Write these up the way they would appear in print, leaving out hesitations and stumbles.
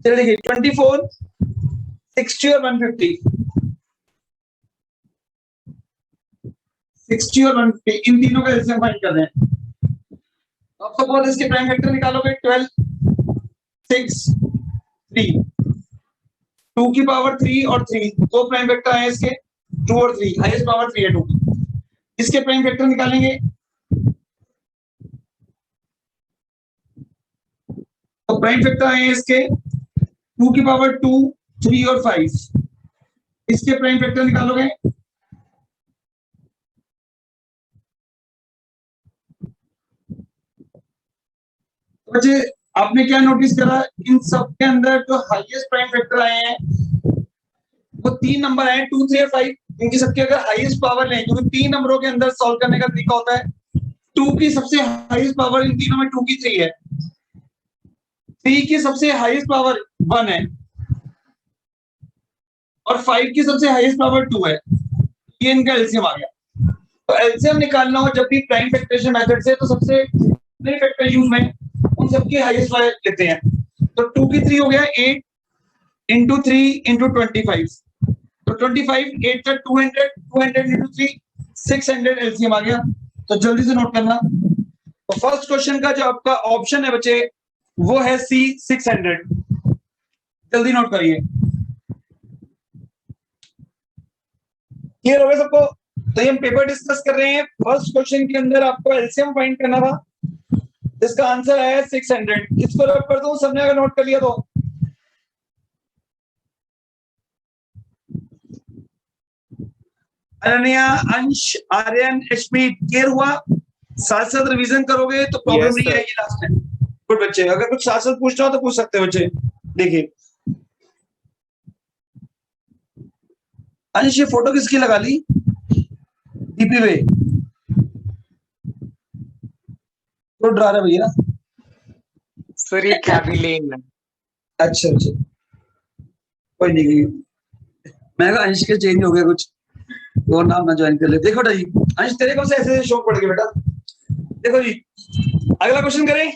चलिए देखिए 24, 60 और 150, 60 और 150 इन तीनों का एलसीएम फाइंड कर रहे हैं। अब सपोज इसके प्राइम फैक्टर निकालोगे 12, 6, 3, 2 की पावर 3 और 3 दो प्राइम फैक्टर है इसके, 2 और 3 हाईएस्ट पावर 3 है 2 की। इसके प्राइम फैक्टर निकालेंगे तो प्राइम फैक्टर आए इसके 2 की पावर 2, 3 और 5। इसके प्राइम फैक्टर निकालोगे तो बच्चे आपने क्या नोटिस करा, इन सब के अंदर जो हाईएस्ट प्राइम फैक्टर आए हैं वो 3 नंबर आए 2, 3 और 5। इनकी सबके अगर हाईएस्ट पावर लें, क्योंकि 3 नंबरों के अंदर सॉल्व करने का तरीका होता है 2 की सबसे हाईएस्ट पावर इन तीनों में 2 की 3 है, 3 की सबसे हाईएस्ट पावर 1 है और 5 की सबसे हाईएस्ट पावर 2 है। ये इनका एलसीएम आ गया। तो एलसीएम निकालना हो जब भी प्राइम फैक्टरेशन मेथड से तो सबसे जितने फैक्टर यूज में उन सबकी हाईएस्ट वाले लेते हैं। तो 2 की 3 हो गया 8 इंटू 3 इंटू 25, तो 25, 8 तक 200, 200 इंटू 3 600 एलसीएम आ गया। तो जल्दी से नोट करना। तो फर्स्ट क्वेश्चन का जो आपका ऑप्शन है बच्चे वो है सी 600। जल्दी नोट करिए। क्लियर हो गया सबको? तो ये हम पेपर डिस्कस कर रहे हैं। फर्स्ट क्वेश्चन के अंदर आपको एलसीएम फाइंड करना था, इसका आंसर है 600। इसको रब कर दूं, सबने अगर नोट कर लिया तो अनन्या, अंश, आर्यन, एशमी क्लियर हुआ? साथ साथ रिवीजन करोगे तो प्रॉब्लम नहीं आएगी लास्ट में। गुड बच्चे, अगर कुछ साथ साथ पूछना हो तो पूछ सकते हो बच्चे। देखिए अंश, ये फोटो किसकी लगा ली डीपी पे? तो डरा रहा भैया सर ये कैबिलेन है। अच्छा अच्छा, कोई नहीं, मैं कहा अंश के चेंज हो गया कुछ, वो नाम ना ज्वाइन कर ले। देखो बेटा जी, अंश तेरे को से ऐसे शौक पड़ गया बेटा। देखो जी, अगला क्वेश्चन करें।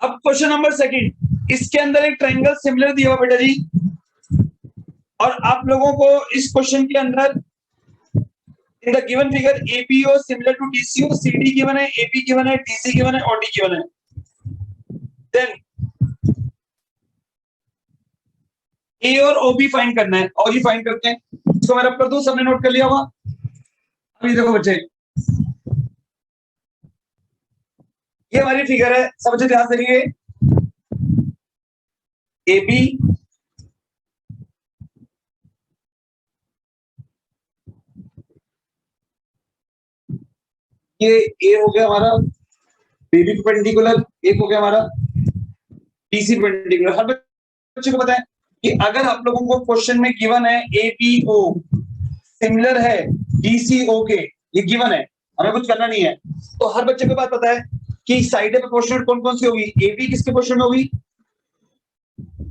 अब क्वेश्चन नंबर सेकंड, इसके अंदर एक ट्रायंगल सिमिलर दिया हुआ बेटा जी, और आप लोगों को इस क्वेश्चन के अंदर in the given figure APO similar to DCO, CD given है, AP गिवन है, DC गिवन है, OD गिवन है। देन A और OB फाइंड करना है, और ये फाइंड करते हैं। इसको मैं रब कर दूं, सबने नोट कर लिया होगा? अभी देखो बच्चे, ये हमारी फिगर है, सब बच्चे ध्यान से देखिए। AB ये A हो गया हमारा BB परपेंडिकुलर, एक हो गया हमारा DC परपेंडिकुलर। हर बच्चे को पता है कि अगर आप लोगों को क्वेश्चन में गिवन है APO सिमिलर है DCO के, ये गिवन है, हमें कुछ करना नहीं है, तो हर बच्चे को बात पता है कि साइड प्रोपोर्शनल कौन कौन सी होगी। AB किसके प्रोपोर्शन में होगी?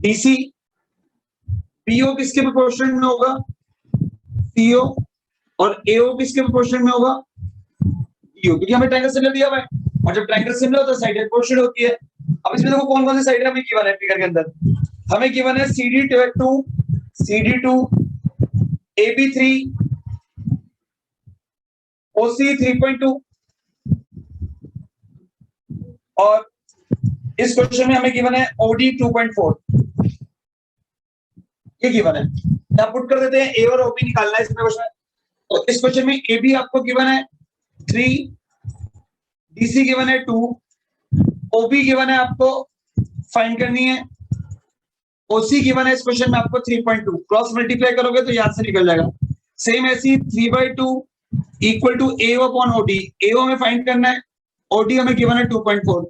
DC। PO किसके प्रोपोर्शन में होगा? CO। और AO किसके प्रोपोर्शन में होगा? DO, क्योंकि हमें ट्रायंगल सिमिलर दिया हुआ है, और जब ट्रायंगल सिमिलर होता है साइड प्रोपोर्शनल होती है। अब इसमें देखो कौन कौन सी साइड हमें गिवन है फिगर के अंदर। हमें गिवन है CD2, CD2, AB3, OC 3.2, और इस क्वेश्चन में हमें गिवन है OD 2.4। ये गिवन है, यहाँ पुट कर देते हैं। A और OB निकालना है इसमें क्वेश्चन। तो इस क्वेश्चन में AB आपको गिवन है 3, DC गिवन है 2, OB गिवन है आपको फाइंड करनी है, OC गिवन है इस क्वेश्चन में आपको 3.2। क्रॉस मल्टीप्लाई करोगे तो याद से निकल जाएगा। सेम ऐसी 3/2 equal to AO upon OD। AO हमें फाइंड करना है, OD हमें गिवन है 2.4।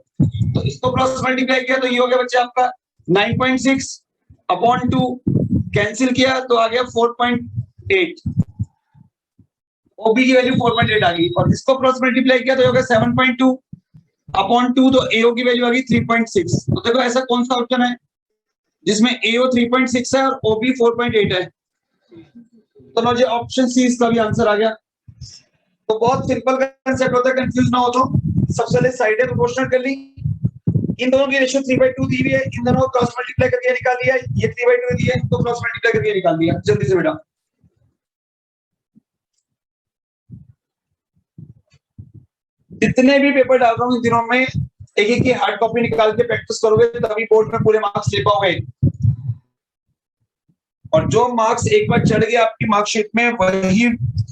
तो इसको क्रॉस मल्टीप्लाई किया तो ये हो गया बच्चे आपका 9.6 अपॉन 2, कैंसिल किया तो आ गया 4.8। OB की वैल्यू 4.8 आ गई, और इसको क्रॉस मल्टीप्लाई किया तो ये हो गया 7.2 अपॉन 2, तो AO की वैल्यू आ गई 3.6। तो देखो ऐसा कौन सा ऑप्शन है जिसमें AO 3.6 है और OB 4.8 है? तो लो जी, ऑप्शन सी इसका भी आंसर आ गया। तो बहुत सिंपल कंसेप्ट होता है, कंफ्यूज ना हो तो। सबसे पहले साइड प्रोपोर्शनल कर ली, इन दोनों की रेशियो 3/2 दी हुई है, इन दोनों को क्रॉस मल्टीप्लाई करके निकाल दिया, ये 3/2 दी है, तो क्रॉस मल्टीप्लाई करके निकाल दिया। जल्दी से बेटा, जितने भी पेपर डाल रहा हूँ इन दिनों में एक एक की हार्ड कॉपी निकाल के प्रैक्टिस करोगे तभी बोर्ड में पूरे मार्क्स ले पाओगे। और जो मार्क्स एक बार चढ़ गए आपकी मार्कशीट में वही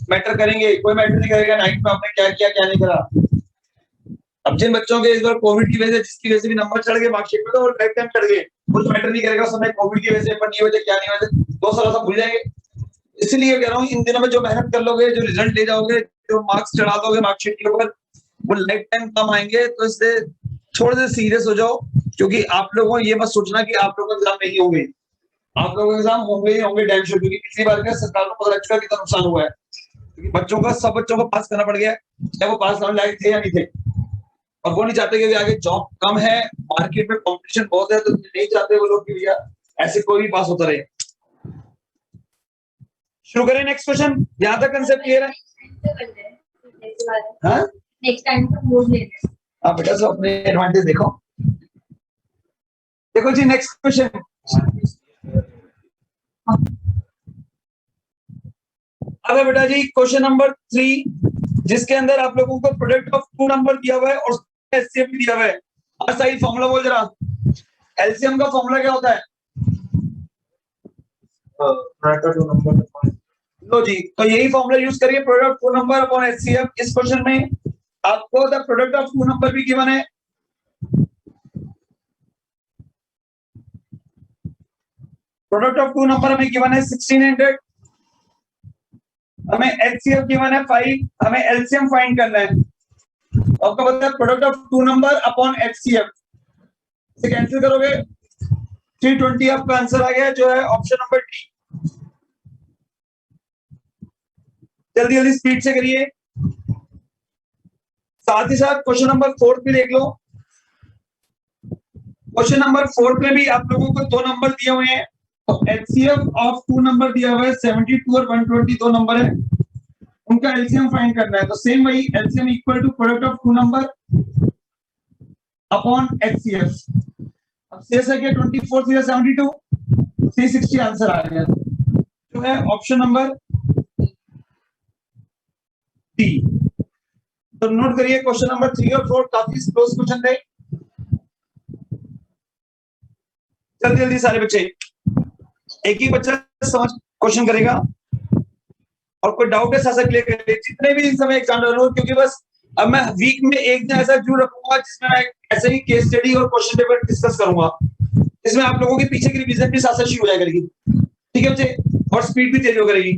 मैटर करेंगे, कोई मैटर नहीं करेगा नाइन्थ में आपने क्या किया क्या नहीं करा। अब जिन बच्चों के इस बार कोविड की वजह से जिसकी वजह से भी नंबर चढ़ गए मार्कशीट में, तो वो लाइफ टाइम चढ़ गए, कुछ मैटर नहीं करेगा समय कोविड की वजह से पेपर नहीं वजह क्या नहीं वजह 2 साल सब भूल जाएंगे। इसलिए कह रहा हूँ इन दिनों में जो मेहनत कर लोगे, जो रिजल्ट ले जाओगे, जो मार्क्स चढ़ा दोगे मार्कशीट के ऊपर, वो लाइफ टाइम कम आएंगे। तो इससे थोड़े से सीरियस हो जाओ, क्योंकि आप लोगों को ये मत सोचना कि आप लोगों का एग्जाम नहीं होंगे, आप लोगों के एग्जाम होंगे ही होंगे डैम श्योर। क्योंकि पिछली बार में सरकार को पता लग चुका कितना नुकसान हुआ है, क्योंकि बच्चों का सब बच्चों को पास करना पड़ गया, चाहे वो पास करने लायक थे या नहीं थे। और वो नहीं चाहते कि आगे जॉब कम है, मार्केट में कंपटीशन बहुत है, तो नहीं चाहते वो लोग कि भैया ऐसे कोई भी पास होता रहे। शुरू करें नेक्स्ट क्वेश्चन, यहां तक कंसेप्ट क्लियर है? हाँ नेक्स्ट टाइम तो बोल लेंगे। आप बेटा सब अपने एडवांटेज देखो। देखो जी नेक्स्ट क्वेश्चन, अब है बेटा जी क्वेश्चन नंबर 3, जिसके अंदर आप लोगों को प्रोडक्ट ऑफ 2 नंबर दिया हुआ है और एचसीएफ भी दिया हुआ है। और सही फॉर्मूला बोल जरा, एलसीएम का फॉर्मूला क्या होता है? लो जी, तो यही फॉर्मूला यूज करिए, प्रोडक्ट 2 नंबर अपॉन एचसीएफ। इस क्वेश्चन में आपको द प्रोडक्ट ऑफ 2 नंबर भी गिवन है। प्रोडक्ट ऑफ 2 नंबर हमें गिवन है 1600, हमें एचसीएफ गिवन है 5, हमें एलसीएम फाइंड करना है। आपको पता है product of 2 number upon HCF, इसे कैंसिल करोगे 320 आपका आंसर आ गया, जो है ऑप्शन नंबर डी। जल्दी जल्दी स्पीड से करिए। साथ ही साथ क्वेश्चन नंबर 4 भी देख लो। क्वेश्चन नंबर 4 में भी आप लोगों को 2 नंबर दिए हुए हैं, तो एचसीएफ ऑफ 2 नंबर दिया हुआ है 72 और 120, 2 नंबर है, उनका एलसीएम फाइंड करना है। तो सेम वही LCM equal to product of 2 number upon HCF. अब शेष है क्या 24 या 72, 360 आंसर आ गया, जो है ऑप्शन नंबर डी। तो नोट करिए क्वेश्चन नंबर 3 और 4 काफी क्लोज क्वेश्चन थे। जल्दी जल्दी सारे बच्चे, एक ही बच्चा समझ क्वेश्चन करेगा, और कोई डाउट है साथ क्लियर करिए जितने भी इस समय एग्जाम डाल, क्योंकि बस अब मैं वीक में एक दिन ऐसा जरूर रखूंगा जिसमें मैं ऐसे ही केस स्टडी और क्वेश्चन पेपर डिस्कस करूंगा, इसमें आप लोगों की पीछे की रिवीजन भी साथ साथ शुरू हो जाया करेगी, ठीक है बच्चे, और स्पीड भी तेज हो करेगी।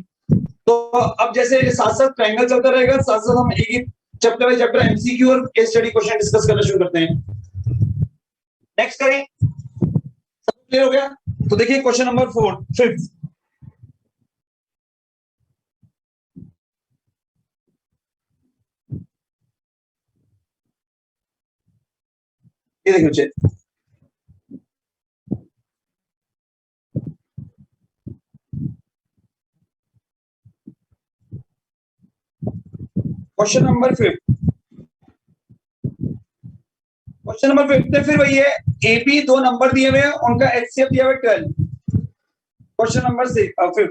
तो अब जैसे साथ साथ ट्रायंगल चलता रहेगा, साथ साथ हम एक एक चैप्टर बाय चैप्टर एमसीक्यू और केस स्टडी क्वेश्चन डिस्कस करना शुरू करते हैं। नेक्स्ट करें, सब क्लियर हो गया? तो देखिए क्वेश्चन नंबर 4, 5th, ये देखिए बच्चे, क्वेश्चन नंबर 5, क्वेश्चन नंबर 5 फिर वही है, एबी 2 नंबर दिए हुए हैं, उनका एचसीएफ दिया हुआ है 12। Question number 5,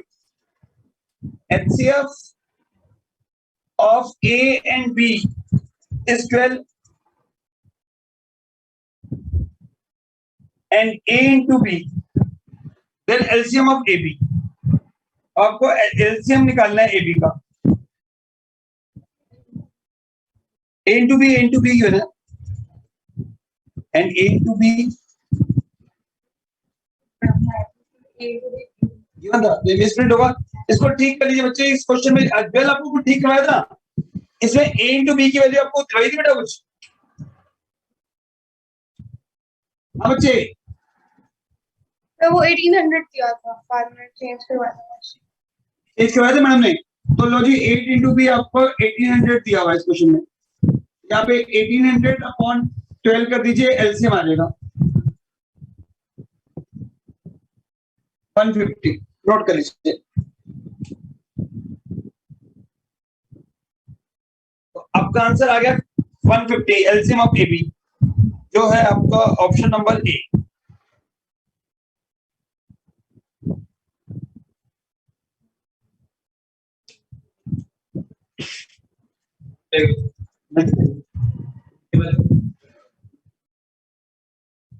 HCF of A and B is 12 and A into B, then LCM of AB। आपको LCM निकालना है AB का, A into B क्यों है, and A into B given था, ये मिसप्रिंट होगा, इसको ठीक कर लीजिए बच्चे। इस क्वेश्चन में अजल आपको ठीक करवाया था, इसमें A into B की वैल्यू आपको दिखाई थी बेटा कुछ? हाँ बच्चे, तो वो 1800 दिया था, बाद में चेंज करवाया था, चेंज करवाया था मैडम ने। तो लो जी 8 into B आपको 1800 दिया हुआ है इस क्वेश्चन में, यहाँ पे 1800 अपॉन 12 कर दीजिए, एलसीएम आ जाएगा 150, नोट कर लीजिए। तो आपका आंसर आ गया 150, एलसीएम ऑफ एबी, जो है आपका ऑप्शन नंबर ए।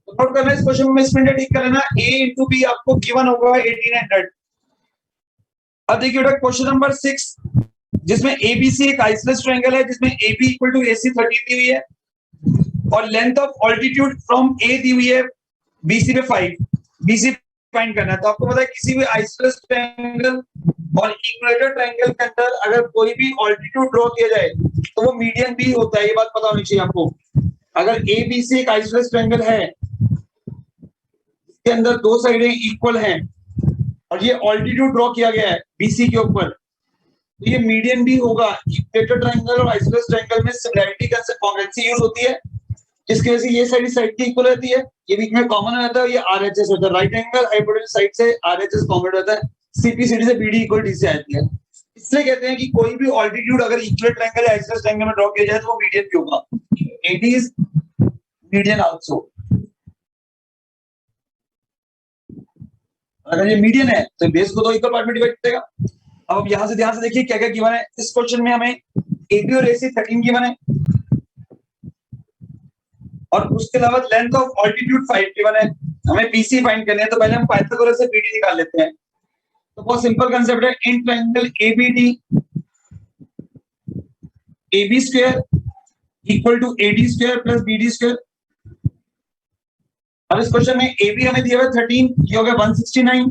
नोट करना इस क्वेश्चन में, इसमें ठीक कर लेना, a इंटू बी आपको गिवन होगा 1800। अब देखिए बेटा क्वेश्चन नंबर 6, जिसमें एबीसी एक आइसोसेलेस ट्रायंगल है, जिसमें AB इक्वल टू AC 13 दी हुई है और length of altitude from A दी हुई है BC पे 5, BC फाइंड करना है। तो आपको पता है किसी भी आइसोसेलेस ट्रायंगल और इक्वेटर ट्रायंगल के अंदर अगर कोई भी ऑल्टीट्यूड ड्रॉ किया जाए तो वो मीडियन B होता है, ये बात पता होनी चाहिए आपको। अगर ABC एक आइसोसेलेस ट्रायंगल है, इसके अंदर दो साइडें इक्वल हैं और ये ऑल्टीट्यूड ड्रॉ किया गया है BC के ऊपर, तो ये मीडियन भी होगा। इक्वेटर ट्रायंगल और आइसोसेलेस ट्रायंगल में सिमिलरिटी का कॉन्वेंसी यूज होती है, जिसकी वजह से ये साइड साइड की इक्वल रहती है, ये बीच में कॉमन रहता है, ये RHS होता है। राइट एंगल हाइपोटेन्यूज साइड से RHS कॉमन रहता है, CPCD से BD इक्वल D से आती है। इसलिए कहते हैं कि कोई भी ऑल्टीट्यूड अगर इक्वल ट्रायंगल या आइसोसेलेस ट्रायंगल में ड्रॉ किया जाए तो वो मीडियन भी होगा। AD is median also. अगर ये मीडियन है तो बेस को दो इक्वल पार्ट में डिवाइड करेगा। अब आप यहां से ध्यान से देखिए क्या क्या गिवन है इस क्वेश्चन में। हमें AB और AC 13 गिवन है और उसके अलावा लेंथ ऑफ ऑल्टीट्यूड 5 गिवन है। हमें BC फाइंड करनी है, तो पहले हम पाइथागोरस से BD निकाल लेते हैं। तो बहुत सिंपल कांसेप्ट है, in triangle ABD AB square equal to AD square plus BD square. अब इस क्वेश्चन में AB हमें दिया हुआ 13, ये हो गया 169,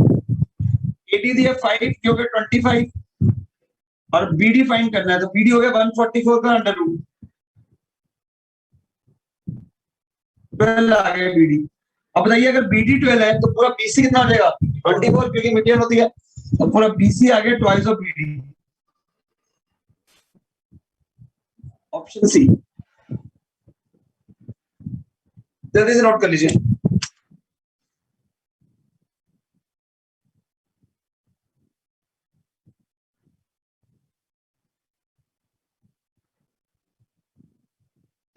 AD दिया 5, ये हो गया 25 और BD फाइंड करना है, तो BD हो गया 144 का अंडर रूट 12 आ गया BD। अब बताइए अगर BD 12 है तो पूरा BC कितना हो जाएगा 24, क्योंकि मीडियन होती है, तो पूरा BC आ गया twice of BD। Option C, जल्दी से नोट कर लीजिए।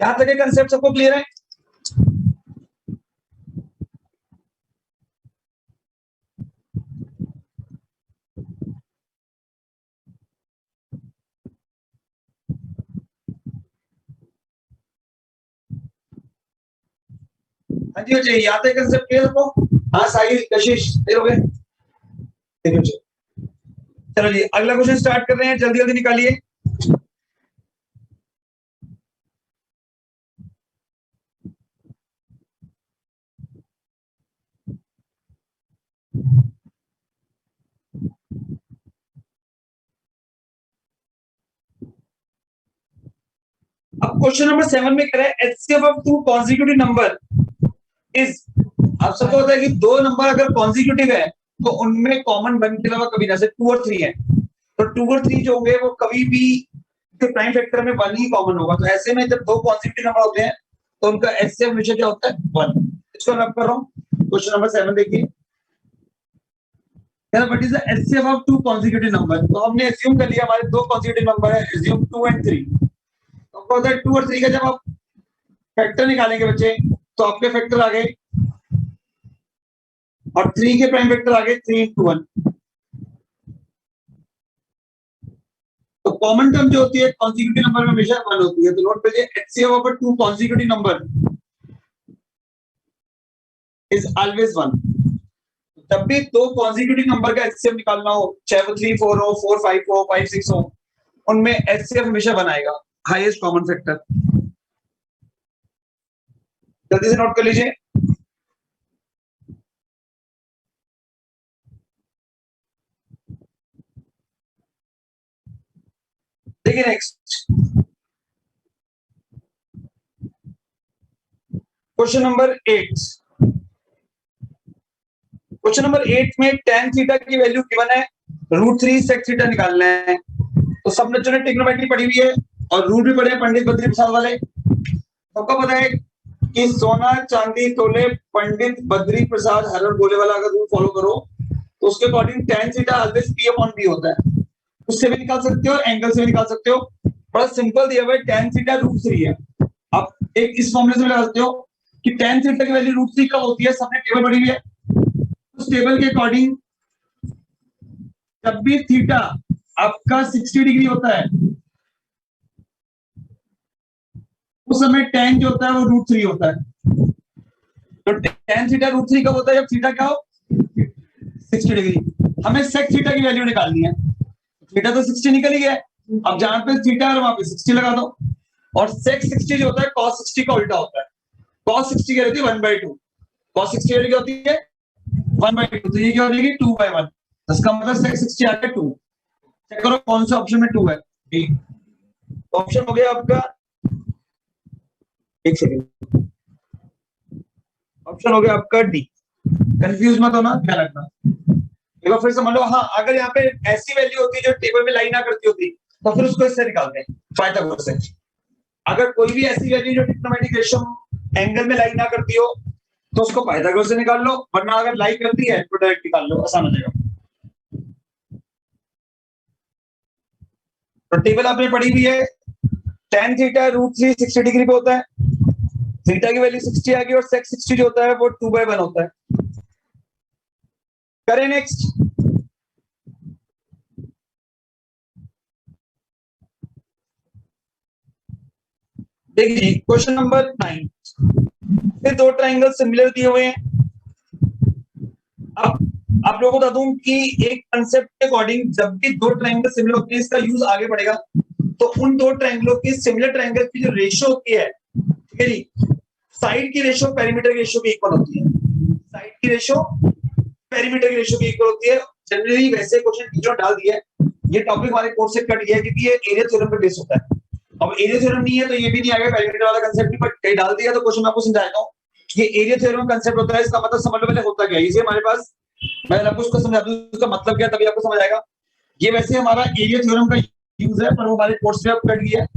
यहां तक ये कंसेप्ट सबको क्लियर है? हाँ जी, हो जाइए, यहाँ तक कंसेप्ट क्लियर सबको? हाँ साहिल, कशिश, क्लियर हो गए? ठीक है, चलो जी अगला क्वेश्चन स्टार्ट कर रहे हैं, जल्दी जल्दी निकालिए। अब क्वेश्चन नंबर 7 में कह रहा है HCF of two consecutive number is. आप सबको पता है कि दो नंबर अगर कॉन्जिक्यूटिव है तो उनमें कॉमन वन के अलावा कभी ना, से 2 और 3 है, तो 2 और 3 जो होंगे वो कभी भी प्राइम फैक्टर में 1 ही कॉमन होगा। तो ऐसे में जब दो कॉन्जिक्यूटिव नंबर होते हैं तो उनका HCF हमेशा क्या होता है 1। इसको मैं कर रहा हूँ, क्वेश्चन नंबर 7 देखिए, what is the HCF of two consecutive number. तो हमने एज्यूम कर लिया हमारे दो कॉन्जिक्यूटिव नंबर है, एज्यूम 2 एंड 3। तो आपको पता है 2 और 3 का जब आप फैक्टर निकालेंगे बच्चे तो आपके फैक्टर आ गए और 3 के प्राइम फैक्टर आ गए 3 into 1। तो कॉमन टर्म जो होती है कॉन्जिक्यूटिव नंबर में हमेशा 1 होती है। तो नोट करिए HCF of two consecutive number is always 1। जब भी दो कॉन्जिक्यूटिव नंबर का HCF निकालना हो, चाहे वो 3 4 हो, 4 5 हो, 5 6 हो, उनमें HCF हमेशा 1 आएगा, हाईएस्ट कॉमन फैक्टर। जल्दी से नोट कर लीजिए। देखिए next question number 8। Question number 8 में tan थीटा की वैल्यू गिवन है, √3 sec थीटा निकालना है। तो सब बच्चों ने ट्रिग्नोमेट्री पढ़ी हुई है और रूट भी पढ़े हैं पंडित बद्री प्रसाद वाले। सबको पता है कि सोना चांदी तोले पंडित बद्री प्रसाद हर और बोले वाला अगर रूल फॉलो करो तो उसके according tan theta always P/B होता है। उससे भी निकाल सकते हो, एंगल से भी निकाल सकते हो। बड़ा सिंपल दिया हुआ है, tan थीटा √3 है। आप एक इस फॉर्मूले से लगा सकते हो कि tan थीटा की वैल्यू √3 कब होती है, सबने टेबल पढ़ी हुई है। उस टेबल के अकॉर्डिंग जब भी थीटा आपका 60 डिग्री होता है उस समय tan जो होता है वो √3 होता है। तो tan थीटा √3 कब होता है, जब थीटा क्या हो 60 डिग्री। हमें sec थीटा की वैल्यू निकालनी है। थीटा तो 60 निकल ही गया है, अब जहां पे थीटा है वहां पे 60 लगा दो। और sec 60 जो होता है cos 60 का उल्टा होता है। cos 60 क्या होती है 1/2, cos 60 की क्या होती है 1/2, तो ये क्या हो जाएगी 2/1। इसका मतलब sec 60 आ गया 2। चेक करो कौन सा ऑप्शन में 2 है, डी। ऑप्शन हो गया आपका, एक सेकंड, ऑप्शन हो गया आपका डी। कंफ्यूज मत होना, ध्यान रखना। एक बार फिर समझ लो। हाँ, अगर यहाँ पे ऐसी वैल्यू होती है जो टेबल में लाइन ना करती होती तो फिर उसको इससे निकालते हैं पाइथागोरस से। अगर कोई भी ऐसी वैल्यू जो ट्रिग्नोमेट्रिक रेशियो एंगल में लाइन ना करती हो तो उसको पाइथागोरस से निकाल लो, वरना अगर लाइन करती है तो डायरेक्ट निकाल लो, आसान हो जाएगा। तो टेबल आपने पढ़ी हुई है, tan थीटा √3 60 डिग्री पे होता है, थीटा की वैल्यू 60 आ गई और sec 60 जो होता है वो 2/1 होता है। करें नेक्स्ट। देखिए क्वेश्चन नंबर 9, फिर दो ट्राइंगल सिमिलर दिए हुए हैं। अब आप लोगों को बता दूं कि एक कंसेप्ट के अकॉर्डिंग जब भी दो ट्राइंगल सिमिलर होते हैं इसका यूज आगे बढ़ेगा। तो उन दो ट्राइंगलों की सिमिलर ट्राइंगल की जो रेशियो होती है, ठीक है जी, साइड की रेशियो पेरीमीटर की रेशियो की इक्वल होती है। साइड की रेशियो पेरीमीटर की रेशियो की इक्वल होती है। जनरली वैसे क्वेश्चन टीचर डाल दिया है, ये टॉपिक हमारे कोर्स से कट गया है क्योंकि ये एरिया थ्योरम पे बेस होता है। अब एरिया थ्योरम नहीं है तो ये भी नहीं आएगा पेरीमीटर वाला कंसेप्ट भी, बट कहीं डाल दिया तो क्वेश्चन मैं आपको समझाता हूँ। ये एरिया थ्योरम कंसेप्ट होता है, इसका मतलब समझ लो पहले होता क्या है। इसे हमारे पास, मैं आपको उसको समझा दूं उसका मतलब क्या, तभी आपको समझ आएगा। ये वैसे हमारा एरिया थ्योरम का यूज है पर वो हमारे कोर्स में अब कट गया है।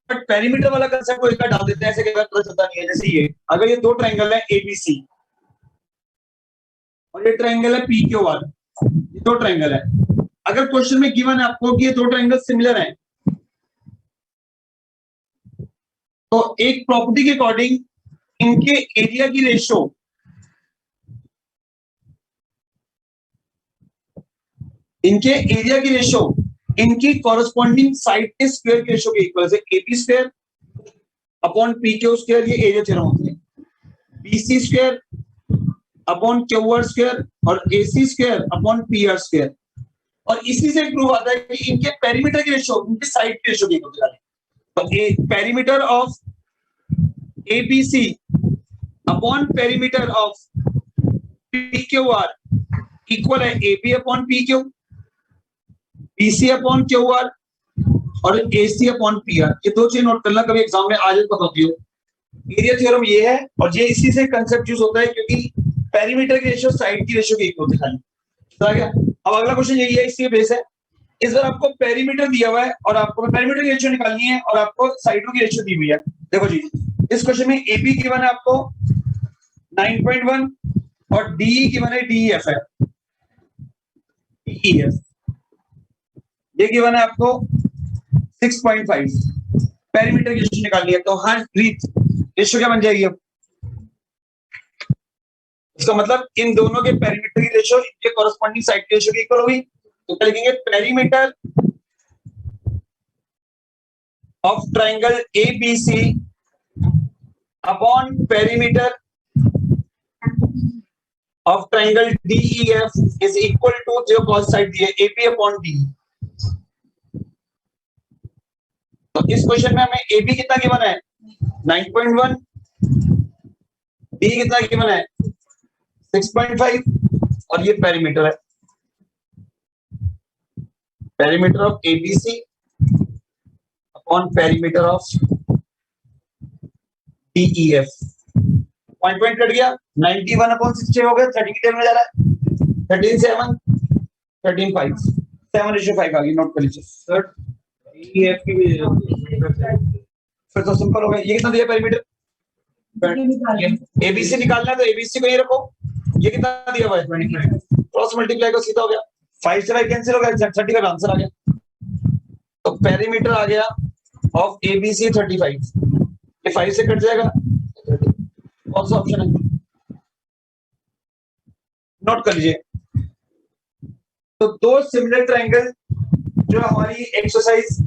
बट पेरीमीटर वाला कंसेप्ट को एक बार डाल देते हैं, ऐसे कई बार पता चलता नहीं है। जैसे ये, अगर ये दो ट्राइंगल है एबीसी और ये ट्राइंगल है पीक्यूआर, ये दो ट्राइंगल है। अगर क्वेश्चन में गिवन है आपको कि ये दो ट्राइंगल सिमिलर हैं, तो एक प्रॉपर्टी के अकॉर्डिंग इनके एरिया की रेशियो, इनके एरिया की रेशियो इनकी कॉरेस्पॉन्डिंग साइड के स्क्वायर के रेशियो के इक्वल है। AB square upon P Q square, ये एरिया थ्योरम होती है। BC square upon Q R square और AC square upon P R square. और इसी से प्रूव आता है कि इनके पेरीमीटर की रेशियो इनके साइड की रेशियो की इक्वल है। तो perimeter of ABC upon perimeter of P Q R equal है AB upon P Q, PC upon Q R और एसी अपॉन पी आर। ये दो चीज नोट करना, कभी एग्जाम में आज पता होती हो। एरिया थ्योरम ये है और ये इसी से कंसेप्ट यूज होता है क्योंकि पेरीमीटर की रेशियो साइड की रेशियो की इक्वल होती है। समझ गया? अब अगला क्वेश्चन यही है, इसी बेस है। इस बार आपको पेरीमीटर दिया हुआ है और आपको पेरीमीटर की रेशियो निकालनी है और आपको साइडों की रेशियो दी हुई है। देखो जी, इस क्वेश्चन में एबी गिवन है आपको 9.1 और डी गिवन है डीईएफ है, डीईएफ ये गिवन है आपको 6.5। पेरीमीटर की रेशियो निकालनी है, तो हर रेशियो क्या बन जाएगी अब? इसका मतलब इन दोनों के पेरीमीटर की रेशियो इनके कॉरेस्पॉन्डिंग साइड की रेशियो की इक्वल होगी। तो क्या लिखेंगे? Perimeter of triangle ABC upon perimeter of triangle DEF is equal to जो कॉस साइड दी है एबी अपॉन डी। तो इस क्वेश्चन में हमें एबी कितना गिवन है 9.1, डी कितना गिवन है 6.5 और ये पेरीमीटर है, perimeter of ABC upon perimeter of DEF. Point cut गया, 91 अपॉन 60 हो गया, 30 की टेबल में जा रहा है 13.7 13.5 7:5 आ गई। नोट कर लीजिए सर। डीईएफ की भी फिर तो सिंपल हो गया। ये कितना दिया पेरीमीटर? एबीसी निकालना है तो एबीसी को ये रखो, ये कितना दिया हुआ है 20, क्रॉस मल्टीप्लाई को सीधा हो गया, 5 से 5 कैंसिल हो गया, 30 का आंसर आ गया। तो पेरीमीटर आ गया ऑफ एबीसी 35, ये 5 से कट जाएगा, कौन सा ऑप्शन है, नोट कर लीजिए। तो दो सिमिलर ट्रायंगल जो हमारी एक्सरसाइज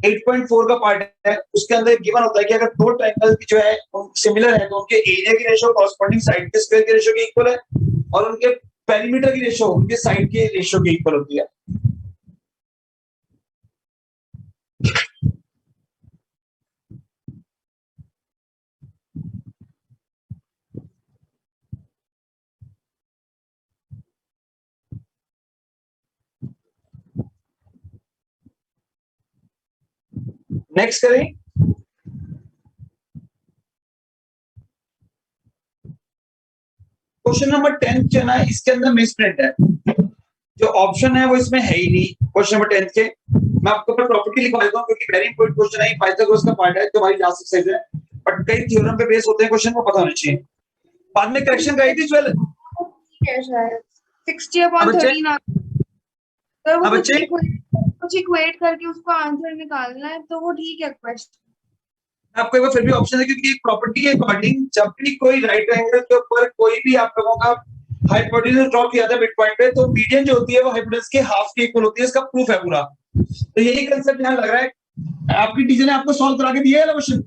8.4 का पार्ट है, उसके अंदर गिवन होता है कि अगर दो ट्रायंगल जो है सिमिलर है तो उनके एरिया की रेशियो कॉरस्पॉन्डिंग साइड के स्क्वायर की रेशियो के इक्वल है, और उनके पेरीमीटर की रेशियो उनके साइड के रेशियो के इक्वल होती है। नेक्स्ट करें, क्वेश्चन नंबर 10 जो है ना, इसके अंदर मिसप्रिंट है, जो ऑप्शन है वो इसमें है ही नहीं। क्वेश्चन नंबर 10 के मैं आपको प्रॉपर्टी लिखवा देता हूँ क्योंकि वेरी इंपॉर्टेंट क्वेश्चन है, पाइथागोरस का पार्ट है, तो हमारी लास्ट एक्सरसाइज है, बट कई थ्योरम पे बेस होते हैं, क्वेश्चन को पता होना चाहिए। बाद में करेक्शन कराई थी ज्वेल, ठीक है शायद 60/13 तो वो कुछ इक्वेट करके उसको आंसर निकालना है, तो वो ठीक है क्वेश्चन। आपको एक बार फिर भी ऑप्शन है, क्योंकि प्रॉपर्टी के अकॉर्डिंग जब भी कोई राइट एंगल के ऊपर कोई भी आप लोगों का हाइपोटेन्यूज ड्रॉ किया था मिड पॉइंट पे, तो मीडियन जो होती है वो हाइपोटेन्यूज के हाफ के इक्वल होती है, इसका प्रूफ है पूरा। तो यही कांसेप्ट यहां लग रहा है, आपकी टीचर ने आपको सॉल्व करा के दिया है ना क्वेश्चन,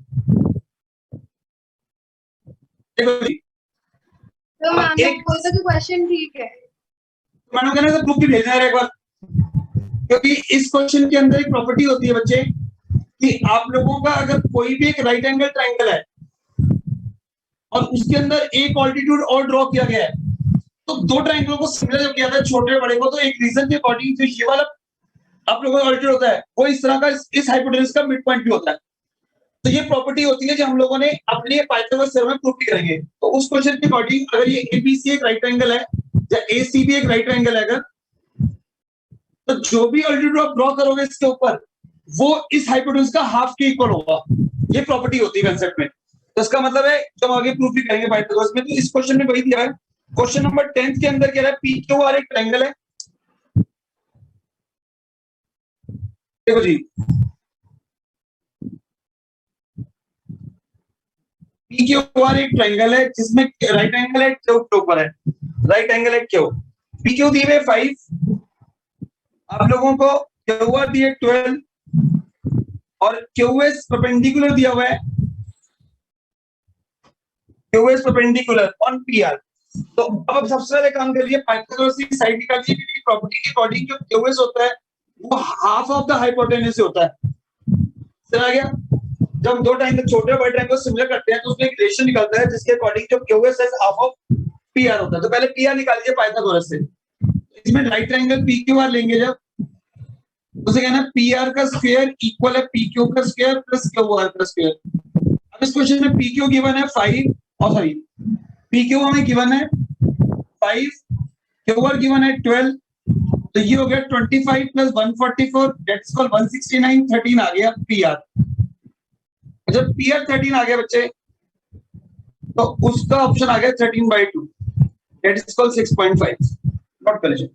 देखो जी। तो मैम ने बोला कि क्वेश्चन ठीक है, मैंने कहना है प्रूफ भी भेजना है एक बार, क्योंकि इस क्वेश्चन के अंदर एक प्रॉपर्टी होती है बच्चे कि आप लोगों का अगर कोई भी एक राइट एंगल ट्रायंगल है और उसके अंदर एक ऑल्टीट्यूड और ड्रॉ किया गया है, तो दो ट्रायंगलों को सिमिलर जब किया था छोटे बड़े को, तो एक रीजन के अकॉर्डिंग जो ये वाला आप लोगों का ऑल्टीट्यूड होता है वो इस तरह का इस हाइपोटेन्यूज का मिड पॉइंट भी होता है। तो ये प्रॉपर्टी होती है जो हम लोगों ने अपने पाइथागोरस थ्योरम में प्रूव करेंगे। तो उस क्वेश्चन के अकॉर्डिंग अगर ये एबीसी एक राइट एंगल है या एसी भी एक राइट एंगल है, अगर तो जो भी ऑल्टीट्यूड आप ड्रॉ करोगे इसके ऊपर वो इस हाइपोटेन्यूज का हाफ के इक्वल होगा। ये प्रॉपर्टी होती है कंसेप्ट में। तो इसका मतलब है जब आगे प्रूफ भी करेंगे पाइथागोरस में, तो इस क्वेश्चन में वही दिया है। क्वेश्चन नंबर 10 के अंदर क्या है, पी क्यू आर एक ट्रायंगल है, देखो जी, पी क्यू आर एक ट्रायंगल है जिसमें राइट एंगल है क्यू के ऊपर है, राइट एंगल है क्यू, पी क्यू दिए हुए 5, आप लोगों को क्यू आर दिए 12 और क्यू एस परपेंडिकुलर दिया हुआ है, Q S perpendicular on P R. तो अब सबसे पहले काम करिए, पाइथागोरस की साइड निकालिए, क्योंकि प्रॉपर्टी के अकॉर्डिंग जो क्यू एस होता है वो हाफ ऑफ द हाइपोटेन्यूज से होता है। समझ आ गया? जब हम दो ट्रायंगल छोटे और बड़े ट्रायंगल सिमिलर करते हैं तो उसमें एक रेशियो निकलता है जिसके अकॉर्डिंग जो Q S is half of P R होता है। तो पहले पी आर निकालिए पाइथागोरस से, इसमें right triangle P Q are लेंगे जब, उसे कहना है पी आर का स्क्वायर इक्वल है पी क्यू का स्क्वायर प्लस क्यू आर का स्क्वायर। अब इस क्वेश्चन में पी क्यू गिवन है 5 और सॉरी पी क्यू हमें गिवन है 5, क्यू आर गिवन है 12, तो ये हो गया 25 प्लस 144 दैट्स कॉल्ड 169, 13 आ गया पी आर। जब पी आर 13 आ गया बच्चे तो उसका ऑप्शन आ गया 13/2 दैट इज कॉल्ड 6.5। नोट कर लीजिए।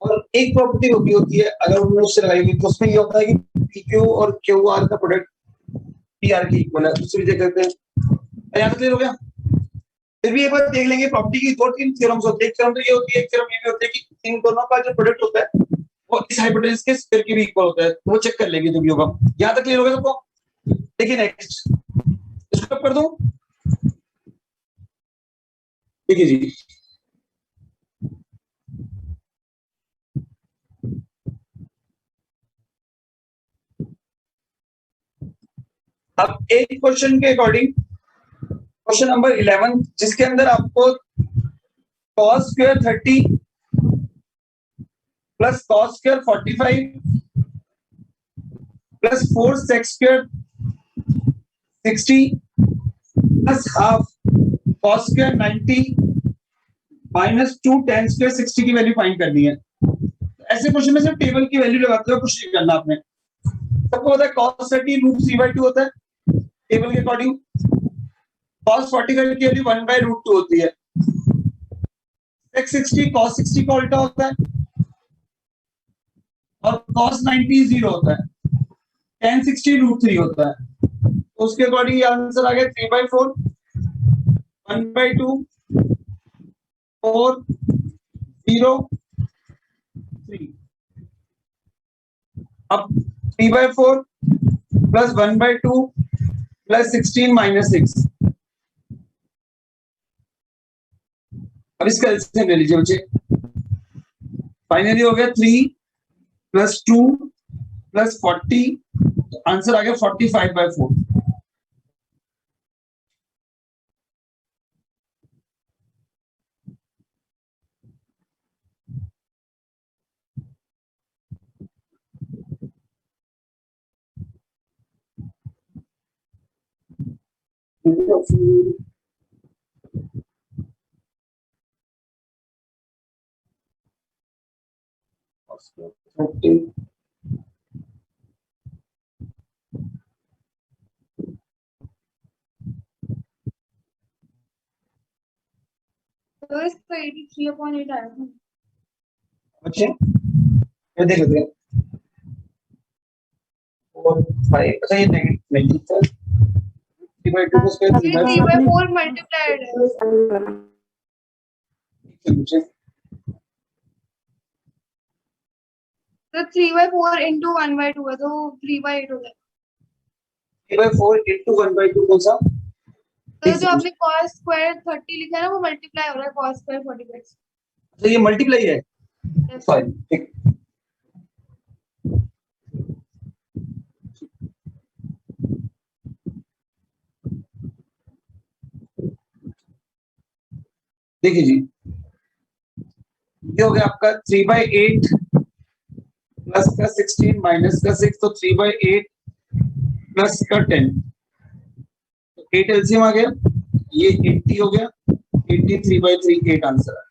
और एक प्रॉपर्टी वो भी होती है अगर उन्होंने उससे लगाई हुई, तो उसमें ये होता है कि पी क्यू और क्यू आर का प्रोडक्ट पी आर के इक्वल है, दूसरी जगह करते हैं। यहाँ तक क्लियर हो गया? फिर भी एक बार देख लेंगे, प्रॉपर्टी की 2-3 थ्योरम्स होती है, एक थ्योरम तो ये होती है, एक थ्योरम ये भी होती है कि इन दोनों का जो प्रोडक्ट होता है वो इस हाइपोटेन्यूज के स्क्वायर के भी इक्वल होता है, तो वो चेक कर लेंगे जो भी होगा। यहाँ तक क्लियर हो गया सबको? देखिए नेक्स्ट इसको कर दूं, देखिए जी, अब एक क्वेश्चन के अकॉर्डिंग क्वेश्चन नंबर 11 जिसके अंदर आपको cos square 30 plus cos square 45 plus 4 sec square 60 plus half cos square 90 minus 2 tan square 60 की वैल्यू फाइंड करनी है। ऐसे क्वेश्चन में सिर्फ टेबल की वैल्यू लगाते हो, कुछ नहीं करना आपने। सबको पता है cos 30 √3/2 होता है टेबल के अकॉर्डिंग। cos 45 की वैल्यू 1/√2 होती है। sec 60 cos 60 का उल्टा होता है और cos 90 0 होता है। tan 60 √3 होता है। तो उसके अकॉर्डिंग ये आंसर आ गया 3/4 1/2 4 0 3। अब 3/4 प्लस 1/2 प्लस 16 माइनस 6। अब इसका एलसीएम ले लीजिए बच्चे। फाइनली हो गया 3 प्लस 2 प्लस 40, आंसर आ गया 45/4। तो इसका 83/8 आया था। बच्चे ये देख लेते हैं 4 5। अच्छा ये नेगेटिव था 3/2 को स्क्वायर 3/4 मल्टीप्लाइड है। तो 3/4 into 1/2 है तो 3/8 हो जाएगा। 3/4 into 1/2 कौन सा? तो जो आपने cos स्क्वायर 30 लिखा है ना वो मल्टीप्लाई हो रहा है cos स्क्वायर 45 से। अच्छा ये मल्टीप्लाई है। फाइन ठीक। देखिए जी ये हो गया आपका 3/8 प्लस का 16 माइनस का 6 तो 3/8 प्लस का 10 तो 8 एलसीएम आ गया। ये 80 हो गया 80 3/3 8 आंसर है।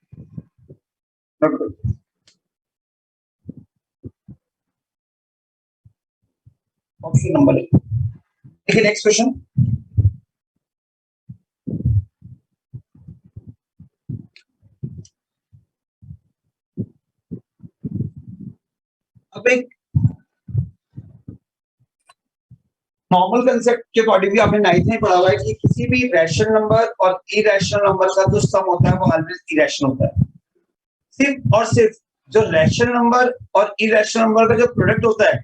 नोट करो। Option number 1। देखिए नेक्स्ट क्वेश्चन। अब एक नॉर्मल कंसेप्ट के अकॉर्डिंग भी आपने 9th में पढ़ा हुआ है कि किसी भी रैशनल नंबर और इरेशनल नंबर का जो सम होता है वो ऑलवेज इरेशनल होता है। सिर्फ और सिर्फ जो रैशनल नंबर और इरेशनल नंबर का जो प्रोडक्ट होता है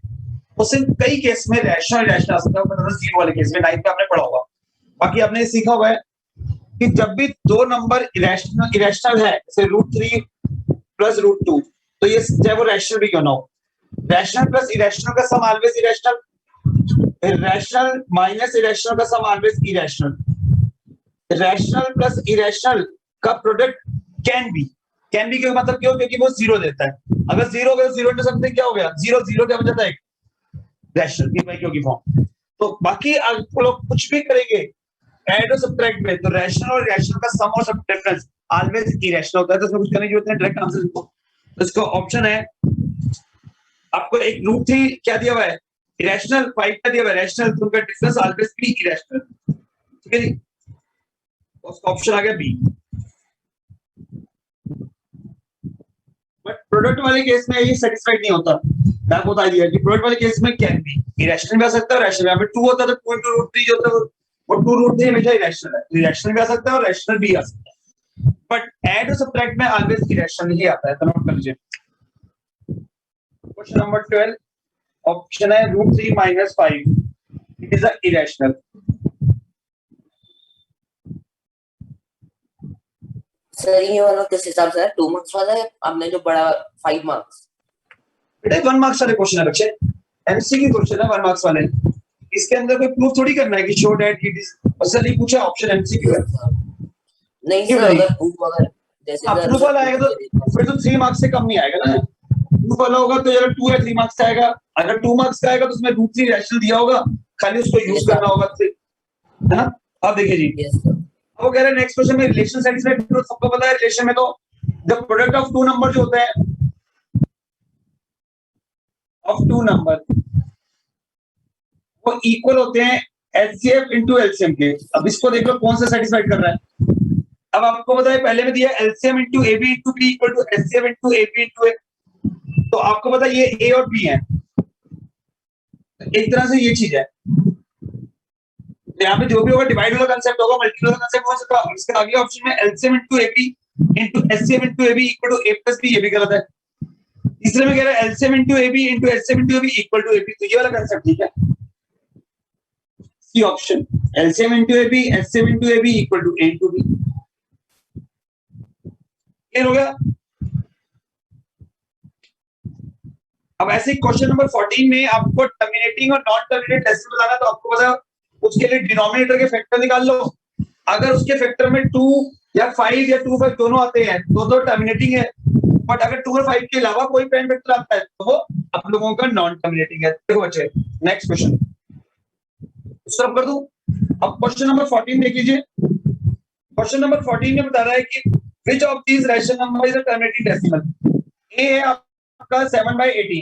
वो सिर्फ कई केस में रैशनल इरेशनल आ सकता है, मतलब 0 वाले केस में 9th में आपने पढ़ा होगा। बाकी आपने सीखा हुआ है कि जब भी दो नंबर इरेशनल है जैसे √3 प्लस √2 तो ये चाहे वो रैशनल भी क्यों ना हो, रैशनल प्लस इरेशनल का sum always irrational, rational minus irrational का sum always irrational, rational plus irrational का प्रोडक्ट कैन बी क्यों मतलब क्यों? क्योंकि वो 0 देता है। अगर 0 हो गया 0 into समथिंग क्या हो गया 0 0 क्या बन जाता है रैशनल की क्यों की फॉर्म। तो बाकी आप लोग कुछ भी करेंगे ऐड और सब्ट्रैक्ट में तो रैशनल और इरेशनल का सम और सब डिफरेंस ऑलवेज इरेशनल होता है। तो इसमें कुछ करने की जरूरत नहीं, डायरेक्ट आंसर लिखो। तो इसका ऑप्शन है आपको एक √3 क्या दिया हुआ है इरेशनल, 5 क्या दिया हुआ है रैशनल, तो उनका डिफरेंस ऑलवेज बी इरेशनल। ठीक है जी, तो उसका ऑप्शन आ गया बी। बट प्रोडक्ट वाले केस में ये सेटिस्फाइड नहीं होता। मैं आपको बता दिया कि प्रोडक्ट वाले केस में कैन बी इरेशनल भी आ सकता है, रैशनल। यहाँ पे 2 होता है तो 2 into √3 जो होता है वो 2√3 हमेशा इरेशनल है, इरेशनल भी आ सकता है और रैशनल भी आ सकता है। बट ऐड और सब्ट्रैक्ट में ऑलवेज इरेशनल ही आता है। तो नोट कर लीजिए। क्वेश्चन नंबर 12 ऑप्शन है √3 minus 5 it is a irrational. Sir ये वाला किस हिसाब से है? 2 मार्क्स वाला है, आपने जो बड़ा 5 मार्क्स। बेटा 1 मार्क्स वाले क्वेश्चन है बच्चे, एमसीक्यू क्वेश्चन है 1 मार्क्स वाले। इसके अंदर कोई प्रूफ थोड़ी करना है कि शो दैट इट इज असली पूछा ऑप्शन एमसीक्यू है। नहीं सर अगर प्रूफ अगर जैसे प्रूफ वाला आएगा तो फिर तो 3 मार्क्स से कम नहीं आएगा ना। प्रूफ वाला होगा तो अगर 2 या 3 मार्क्स का आएगा, अगर 2 मार्क्स का आएगा तो उसमें √3 रैशनल दिया होगा, खाली उसको यूज करना होगा। है ना। अब देखिए जी, यस सर। अब वो कह रहे हैं नेक्स्ट क्वेश्चन में रिलेशन सेटिस्फाइड करो। सबको पता है रिलेशन में तो the product of two number जो होता है, ऑफ टू नंबर, वो इक्वल होते हैं एचसीएफ इनटू एलसीएम के। अब इसको देख लो कौन सा सेटिस्फाइड कर रहा है। अब आपको पता है पहले में दिया LCM into AB into B equal to HCF into AB into A, तो आपको पता है ये ए और बी है, एक तरह से ये चीज है। तो यहाँ पे जो भी होगा डिवाइड वाला कांसेप्ट होगा, मल्टीपल वाला कांसेप्ट हो सकता है। इसका अगले ऑप्शन में LCM into AB into HCF into AB equal to A plus B, ये भी गलत है। तीसरे में कह रहा है LCM into AB into HCF into AB equal to AB, तो ये वाला कांसेप्ट ठीक है। C option, LCM into AB HCF into AB equal to A into B. Clear हो गया। अब ऐसे क्वेश्चन नंबर 14 में आपको टर्मिनेटिंग और नॉन टर्मिनेट डेसिमल बताना, तो आपको पता है उसके लिए डिनोमिनेटर के फैक्टर निकाल लो। अगर उसके फैक्टर में 2 या 5 या 2 5 दोनों आते हैं तो टर्मिनेटिंग है, बट अगर 2 और 5 के अलावा कोई प्राइम फैक्टर आता है तो वो आप लोगों का नॉन टर्मिनेटिंग है। देखो बच्चे, नेक्स्ट क्वेश्चन सब कर दूं। अब क्वेश्चन नंबर 14 देख लीजिए। क्वेश्चन नंबर 14 में बता रहा है कि which of these rational number is a terminating decimal। ए है आपका 7/18।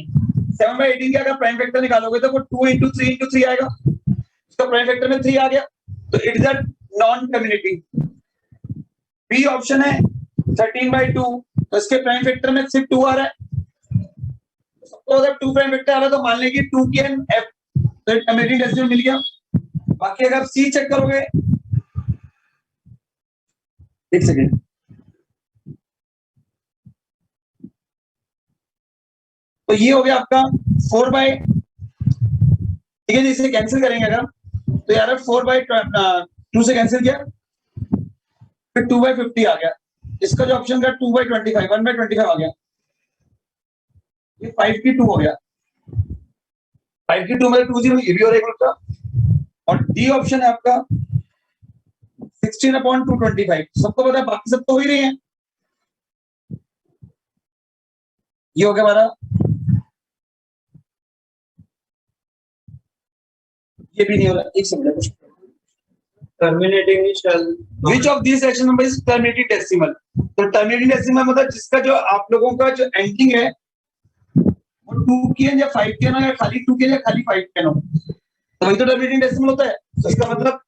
7/18 का अगर प्राइम फैक्टर निकालोगे तो वो 2 into 3 into 3 आएगा। इसका प्राइम फैक्टर में 3 आ गया, तो it is a non terminating. B option है 13/2, तो इसके प्राइम फैक्टर में सिर्फ 2 आ रहा है। तो अगर 2 प्राइम फैक्टर आ रहा है तो मान लेंगे 2 की एन एफ, तो टर्मिनेटिंग डेसिमल मिल गया। बाकी अगर आप सी चेक करोगे, एक सेकेंड, तो ये हो गया आपका 4/, ठीक है जी। इसे कैंसिल करेंगे अगर, तो यार 4/2 से कैंसिल किया, फिर 2/50 आ गया। इसका जो ऑप्शन था 2/25, 1/25 आ गया। ये 5 की 2 हो गया, 5 की 2 में 2 0, ये भी और एक रुपया। और डी ऑप्शन है आपका 16/225। सबको पता है, बाकी सब तो हो ही रही है। ये हो गया हमारा, ये भी नहीं हो रहा। एक second, terminating which of this rational number is terminating decimal. तो टर्मिनेटिंग डेसिमल मतलब जिसका जो आप लोगों का जो एंडिंग है वो 2 की है या 5 की है ना, या खाली 2 की है या खाली 5 की है ना, तो वही तो टर्मिनेटिंग डेसिमल होता है। तो इसका मतलब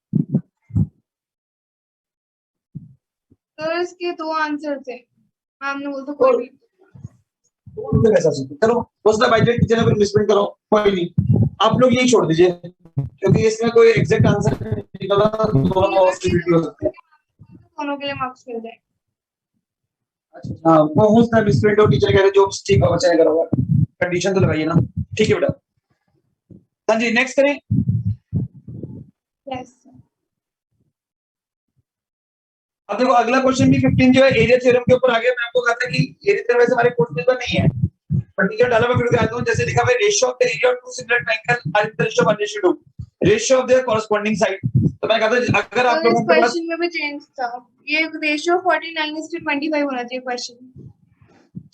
तो इसके 2 आंसर थे, हमने बोल तो कोई भी। चलो उसका बाइजेट टीचर ने फिर मिसप्रिंट करो, कोई नहीं, आप लोग यही छोड़ दीजिए, क्योंकि इसमें कोई एग्जैक्ट आंसर नहीं निकला, दोनों पॉसिबिलिटी हो सकती है। दोनों के लिए मार्क्स मिल जाए। अच्छा हाँ, वो हो सकता है मिसप्रिंट हो, टीचर कह रहे जो ठीक है बच्चा ने करा होगा, कंडीशन तो लगाइए ना। ठीक है बेटा, हाँ जी नेक्स्ट करें। यस अब देखो अगला क्वेश्चन भी 15 जो है एरिया थ्योरम के ऊपर आ गया। मैं आपको कहा था कि एरिया थ्योरम वैसे हमारे कोर्स में तो नहीं है, पर टीचर डाला मैं फिर दिखाता हूं। जैसे लिखा हुआ है ratio of the area of two similar triangle are the ratio of 1:2, ratio of their corresponding side. तो मैं कहता हूं अगर आप लोगों के पास क्वेश्चन में भी चेंज था, ये रेशियो 49:25 होना चाहिए क्वेश्चन।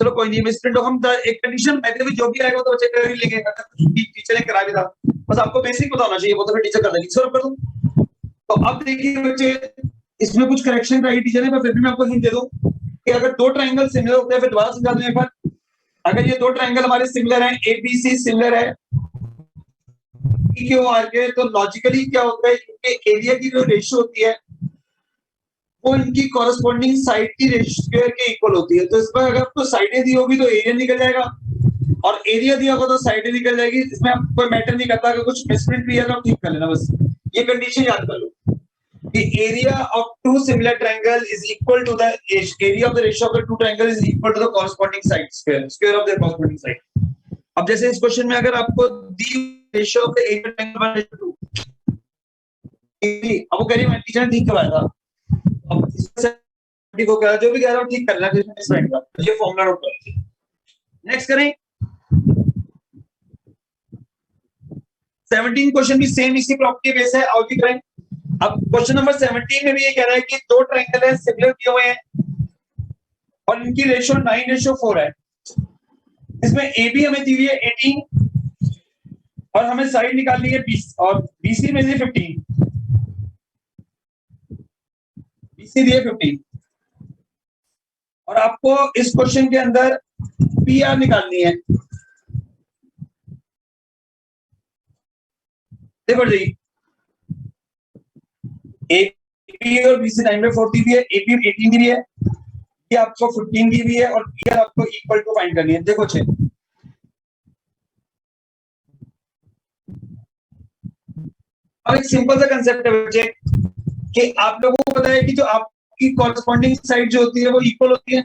चलो कोई नहीं, मिसप्रिंट हम एक कंडीशन मैं भी जो भी आएगा तो बच्चे कर ही लेंगे, अगर कुछ टीचर ने करा भी था, बस आपको बेसिक पता होना चाहिए, वो तो फिर टीचर कर देगी। सर कर दूं। तो अब देखिए बच्चे, इसमें कुछ करेक्शन कराई टीचर ने, पर फिर भी मैं आपको हिंट दे दूं कि अगर दो ट्रायंगल सिमिलर होते हैं, फिर दोबारा समझा दूं एक बार। अगर ये दो ट्रायंगल हमारे सिमिलर हैं, एबीसी सिमिलर है PQR के, तो लॉजिकली क्या होता है, इनके एरिया की जो रेशियो होती है वो इनकी कॉरस्पॉन्डिंग साइड की रेशियो के इक्वल होती है। तो इसमें अगर आपको साइडें दी होगी तो एरिया निकल जाएगा, और एरिया दिया होगा तो साइडें निकल जाएगी। इसमें आप कोई मैटर नहीं करता, अगर कुछ मिसप्रिंट भी है तो ठीक कर लेना, बस ये कंडीशन याद कर लो कि area of two similar triangle is equal to the area of the ratio of the two triangle is equal to the corresponding side square, square of the corresponding side. अब जैसे इस क्वेश्चन में अगर आपको दी ratio of the area triangle 1:2, अब वो कह रही है टीचर ने ठीक करवाया था, अब इससे ठीक हो गया, जो भी कह रहा हूं ठीक कर लेना, इस पॉइंट का ये फॉर्मूला नोट कर लीजिए। नेक्स्ट करें 17 क्वेश्चन भी सेम इसी प्रॉपर्टी बेस है, और भी करें। अब क्वेश्चन नंबर 17 में भी ये कह रहा है कि दो ट्रायंगल है, सिमिलर दिए हुए हैं और इनकी रेशियो 9:4 है। इसमें AB हमें दी हुई है 18 और हमें साइड निकालनी है 20 और BC में से 15। AC दिए 15 और आपको इस क्वेश्चन के अंदर PR निकालनी है। देखो जी, AB और BC 9/4 दी है, AB 18 दी है, ये आपको 15 दी हुई है और PR आपको इक्वल टू फाइंड करनी है। देखो छे, अब एक सिंपल सा कंसेप्ट है बच्चे कि आप लोगों को पता है कि जो आपकी कॉरस्पॉन्डिंग साइड जो होती है वो इक्वल होती है।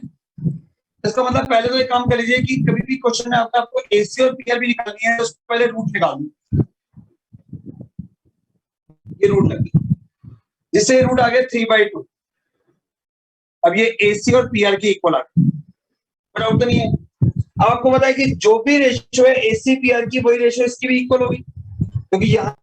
इसका मतलब पहले तो एक काम कर लीजिए कि कभी भी क्वेश्चन में आपको AC और PR भी निकालनी है तो उसको पहले रूट निकाल दो। ये रूट लगी, जिससे रूट आ गया 3/2। अब ये AC और PR के इक्वल आ गए, डाउट तो नहीं है। अब आपको पता है कि जो भी रेशियो है AC PR की, वही रेशियो इसकी भी इक्वल होगी, क्योंकि यहाँ